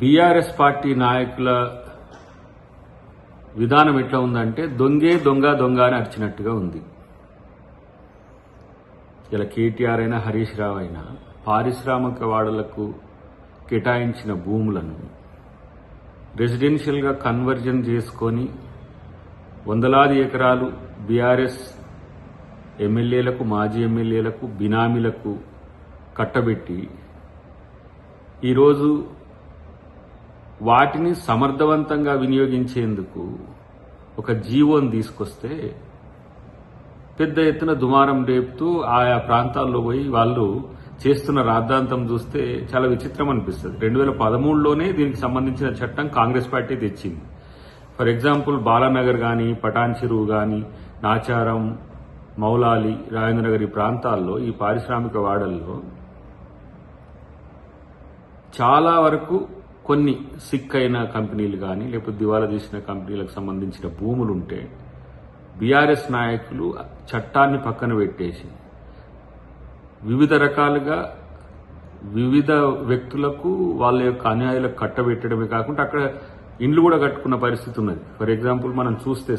BRS party నాయకుల విధానం ఎట్లా ఉందంటే దొంగే దొంగ దొంగ అని అరిచినట్టుగా ఉంది. ఇలా కేటీఆర్ అయినా హరీష్ రావు అయినా పారిశ్రామిక వాడలకు కేటాయించిన భూములను రెసిడెన్షియల్గా కన్వర్జన్ చేసుకొని వందలాది ఎకరాలు బీఆర్ఎస్ ఎమ్మెల్యేలకు, మాజీ ఎమ్మెల్యేలకు, బినామీలకు కట్టబెట్టి ఈరోజు వాటిని సమర్థవంతంగా వినియోగించేందుకు ఒక జీవోని తీసుకొస్తే పెద్ద ఎత్తున దుమారం రేపుతూ ఆయా ప్రాంతాల్లో పోయి వాళ్ళు చేస్తున్న రాద్ధాంతం చూస్తే చాలా విచిత్రం అనిపిస్తుంది. 2013లోనే దీనికి సంబంధించిన చట్టం కాంగ్రెస్ పార్టీ తెచ్చింది. ఫర్ ఎగ్జాంపుల్ బాలానగర్ కానీ, పటాన్ చెరువు కానీ, నాచారం, మౌలాలి, రాజేంద్రనగర్ ఈ ప్రాంతాల్లో, ఈ పారిశ్రామిక వాడల్లో చాలా వరకు కొన్ని సిక్ అయిన కంపెనీలు కానీ లేకపోతే దివాలా తీసిన కంపెనీలకు సంబంధించిన భూములుంటే బీఆర్ఎస్ నాయకులు చట్టాన్ని పక్కన పెట్టేసి వివిధ రకాలుగా వివిధ వ్యక్తులకు వాళ్ళ యొక్క అన్యాయాలకు కట్టబెట్టడమే కాకుండా అక్కడ ఇండ్లు కూడా కట్టుకున్న పరిస్థితి ఉన్నది. ఫర్ ఎగ్జాంపుల్ మనం చూస్తే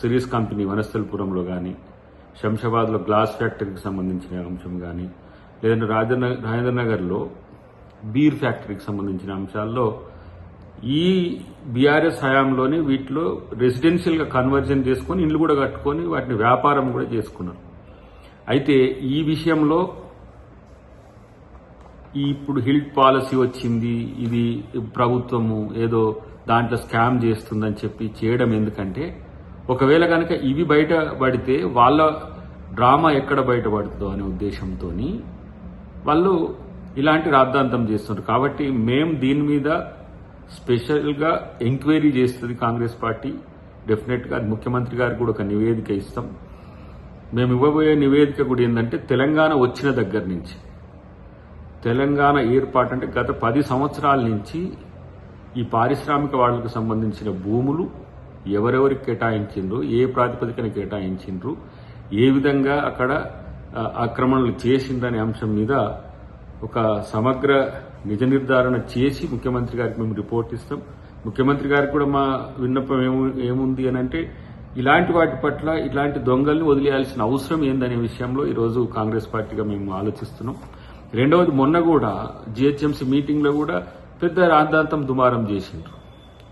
సిరీస్ కంపెనీ వనస్థలపురంలో కానీ, శంషాబాద్లో గ్లాస్ ఫ్యాక్టరీకి సంబంధించిన అంశం కానీ, లేదంటే రాజేంద్రనగర్లో బీర్ ఫ్యాక్టరీకి సంబంధించిన అంశాల్లో ఈ బీఆర్ఎస్ హయాంలోనే వీటిలో రెసిడెన్షియల్గా కన్వర్జన్ చేసుకొని ఇండ్లు కూడా కట్టుకొని వాటిని వ్యాపారం కూడా చేసుకున్నారు. అయితే ఈ విషయంలో ఇప్పుడు హిల్ట్ పాలసీ వచ్చింది, ఇది ప్రభుత్వము ఏదో దాంట్లో స్కామ్ చేస్తుందని చెప్పి చేయడం ఎందుకంటే ఒకవేళ కనుక ఇవి బయటపడితే వాళ్ళ డ్రామా ఎక్కడ బయటపడుతుందో అనే ఉద్దేశంతో వాళ్ళు ఇలాంటి రాద్ధాంతం చేస్తున్నారు. కాబట్టి మేము దీని మీద స్పెషల్గా ఎంక్వైరీ చేస్తుంది కాంగ్రెస్ పార్టీ. డెఫినెట్గా ముఖ్యమంత్రి గారికి కూడా ఒక నివేదిక ఇస్తాం. మేము ఇవ్వబోయే నివేదిక కూడా ఏంటంటే తెలంగాణ వచ్చిన దగ్గర నుంచి, తెలంగాణ ఏర్పాటు అంటే గత 10 సంవత్సరాల నుంచి ఈ పారిశ్రామిక వాళ్లకు సంబంధించిన భూములు ఎవరెవరికి కేటాయించిండ్రు, ఏ ప్రాతిపదికన కేటాయించిండ్రు, ఏ విధంగా అక్కడ ఆక్రమణలు చేసిండ్రనే అంశం మీద ఒక సమగ్ర నిజ నిర్ధారణ చేసి ముఖ్యమంత్రి గారికి మేము రిపోర్ట్ ఇస్తాం. ముఖ్యమంత్రి గారికి కూడా మా విన్నపం ఏముంది అని అంటే ఇలాంటి వాటి పట్ల ఇలాంటి దొంగల్ని వదిలేయాల్సిన అవసరం ఏందనే విషయంలో ఈరోజు కాంగ్రెస్ పార్టీగా మేము ఆలోచిస్తున్నాం. రెండవది, మొన్న కూడా జీహెచ్ఎంసీ మీటింగ్లో కూడా పెద్ద రాద్ధాంతం దుమారం చేసిండ్రు.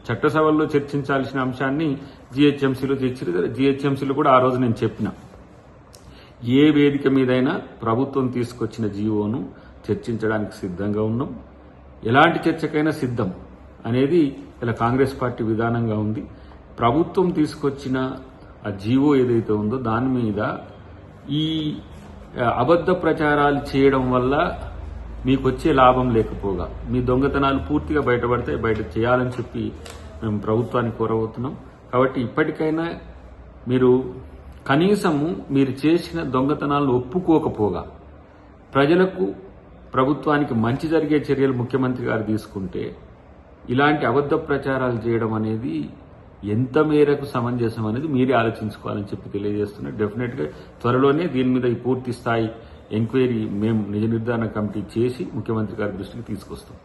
చట్టసభల్లో చర్చించాల్సిన అంశాన్ని జీహెచ్ఎంసీలో తెచ్చారు. జీహెచ్ఎంసీలో కూడా ఆ రోజు నేను చెప్పిన ఏ వేదిక మీదైనా ప్రభుత్వం తీసుకొచ్చిన జీవోను చర్చించడానికి సిద్ధంగా ఉన్నాం, ఎలాంటి చర్చకైనా సిద్ధం అనేది ఇలా కాంగ్రెస్ పార్టీ విధానంగా ఉంది. ప్రభుత్వం తీసుకొచ్చిన ఆ జీవో ఏదైతే ఉందో దాని మీద ఈ అబద్ధ ప్రచారాలు చేయడం వల్ల మీకు వచ్చే లాభం లేకపోగా మీ దొంగతనాలు పూర్తిగా బయటపడితే బయట చేయాలని చెప్పి మేము ప్రభుత్వాన్ని కోరబోతున్నాం. కాబట్టి ఇప్పటికైనా మీరు కనీసము మీరు చేసిన దొంగతనాలను ఒప్పుకోకపోగా ప్రజలకు, ప్రభుత్వానికి మంచి జరిగే చర్యలు ముఖ్యమంత్రి గారు తీసుకుంటే ఇలాంటి అబద్ధ ప్రచారాలు చేయడం అనేది ఎంత మేరకు సమంజసం అనేది మీరే ఆలోచించుకోవాలని చెప్పి తెలియజేస్తున్నారు. డెఫినెట్గా త్వరలోనే దీని మీద ఈ పూర్తి స్థాయి ఎంక్వైరీ మేము నిజ నిర్ధారణ కమిటీ చేసి ముఖ్యమంత్రి గారి దృష్టికి తీసుకొస్తాం.